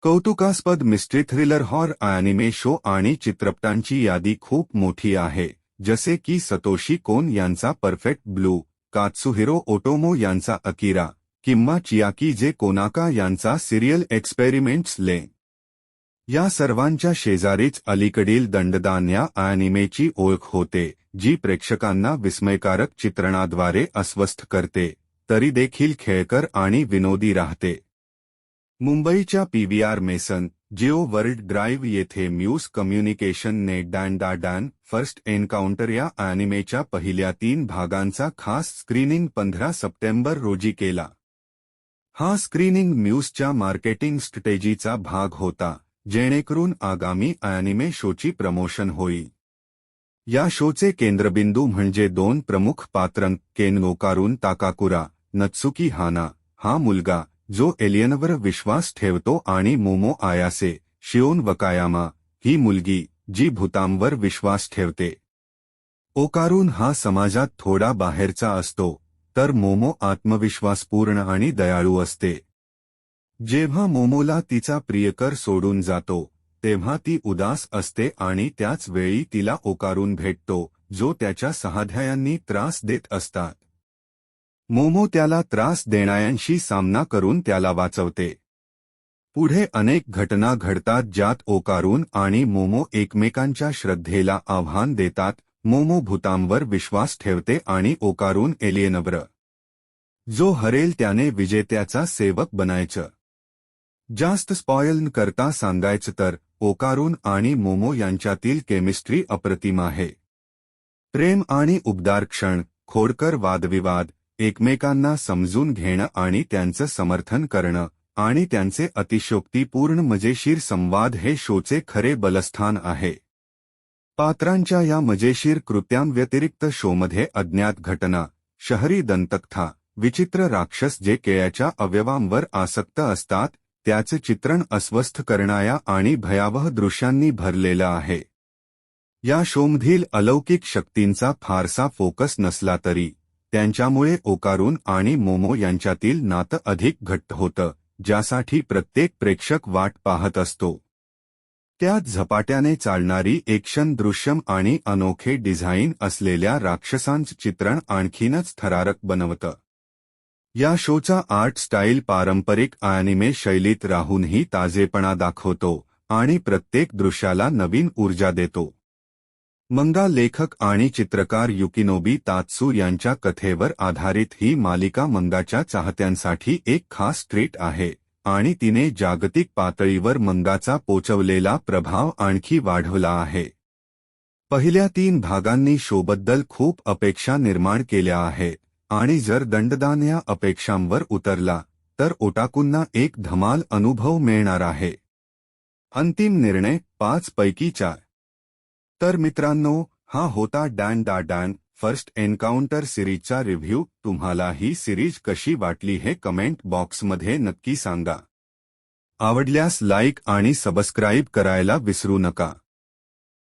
कौतुकास्पद mystery thriller horror anime show आणि चित्रपटांची यादी खूप मोठी आहे, जसे की सतोशी कोन यांचा परफेक्ट ब्लू, कात्सुहिरो ओटोमो यांचा अकिरा किंवा चियाकी जे कोनाका यांचा सिरियल एक्सपेरिमेंट्स ले. या सर्वांच्या शेजारीच अलीकडील दंडदान या अॅनिमेची ओळख होते, जी प्रेक्षकांना विस्मयकारक चित्रणाद्वारे अस्वस्थ करते, तरी देखील खेळकर आणि विनोदी राहते. मुंबईच्या PVR mason Jio world drive येथे म्यूज कम्युनिकेशनने डॅन फर्स्ट एन्काउंटर या अॅनिमेच्या पहिल्या 3 भागांचा खास स्क्रीनिंग 15 सप्टेंबर रोजी केला. हा स्क्रीनिंग म्यूजच्या मार्केटिंग स्ट्रॅटेजीचा भाग होता, जेणेकरून आगामी अॅनिमे शोची प्रमोशन होईल. या शोचे केंद्रबिंदू म्हणजे 2 प्रमुख पात्रं, केन ओकारून ताकाकुरा, नत्सुकी हाना हा मुलगा जो एलियनवर विश्वास ठेवतो आणि मोमो आयासे शिओन वकायामा ही मुलगी जी भूतांवर विश्वास ठेवते. ओकारून हा समाजात थोडा बाहेरचा असतो, तर मोमो आत्मविश्वासपूर्ण आणि दयाळू असते. जेव्हा मोमोला तिचा प्रियकर सोडून जातो, तेव्हा ती उदास असते आणि त्याच वेळी तिला ओकारून भेटतो, जो त्याच्या सहाध्यायांनी त्रास देत असतात. मोमो त्याला त्रास देणाऱ्यांशी सामना करून त्याला वाचवते. पुढे अनेक घटना घडतात ज्यात ओकारून आणि मोमो एकमेकांच्या श्रद्धेला आव्हान देतात. मोमो भूतांवर विश्वास ठेवते आणि ओकारून एलियनवर. जो हरेल त्याने विजेत्याचा सेवक बनायचं. जास्त स्पॉयल न करता सांगायचं तर ओकारून आणि मोमो यांच्यातील केमिस्ट्री अप्रतिम आहे. प्रेम आणि उबदार क्षण, खोडकर वादविवाद, एकमेकांना समजून घेणं आणि त्यांचं समर्थन करणं आणि त्यांचे अतिशयोक्तीपूर्ण मजेशीर संवाद हे शोचे खरे बलस्थान आहे. पात्रांच्या या मजेशीर कृत्यांव्यतिरिक्त शोमध्ये अज्ञात घटना, शहरी दंतकथा, विचित्र राक्षस जे केळ्याच्या अवयवांवर आसक्त असतात, त्याचे चित्रण अस्वस्थ करणाऱ्या आणि भयावह दृश्यांनी भरलेलं आहे. या शोमधील अलौकिक शक्तींचा फारसा फोकस नसला तरी त्यांच्यामुळे ओकारून आणि मोमो यांच्यातील नातं अधिक घट्ट होतं, ज्यासाठी प्रत्येक प्रेक्षक वाट पाहत असतो. त्यात झपाट्याने चालणारी एक्शन दृश्यम आणि अनोखे डिझाईन असलेल्या राक्षसांचं चित्रण आणखीनच थरारक बनवतं. या शोचा आर्ट स्टाईल पारंपरिक अॅनिमे शैलीत राहूनही ताजेपणा दाखवतो आणि प्रत्येक दृश्याला नवीन ऊर्जा देतो. मंगा लेखक आणि चित्रकार युकिनोबी तात्सू यांच्या कथेवर आधारित ही मालिका मंगाच्या चाहत्यांसाठी एक खास ट्रीट आहे आणि तिने जागतिक पातळीवर मंगाचा पोचवलेला प्रभाव आणखी वाढवला आहे. पहिल्या 3 भागांनी शोबद्दल खूप अपेक्षा निर्माण केल्या आहेत आणि जर दंडदान या अपेक्षांवर उतरला तर ओटाकूंना एक धमाल अनुभव मिळणार आहे. अंतिम निर्णय 5 पैकी 4. तर मित्रांनो, हा होता डॅन फर्स्ट एन्काउंटर सिरीजचा रिव्ह्यू. तुम्हाला ही सिरीज कशी वाटली हे कमेंट बॉक्समध्ये नक्की सांगा. आवडल्यास लाईक आणि सबस्क्राईब करायला विसरू नका.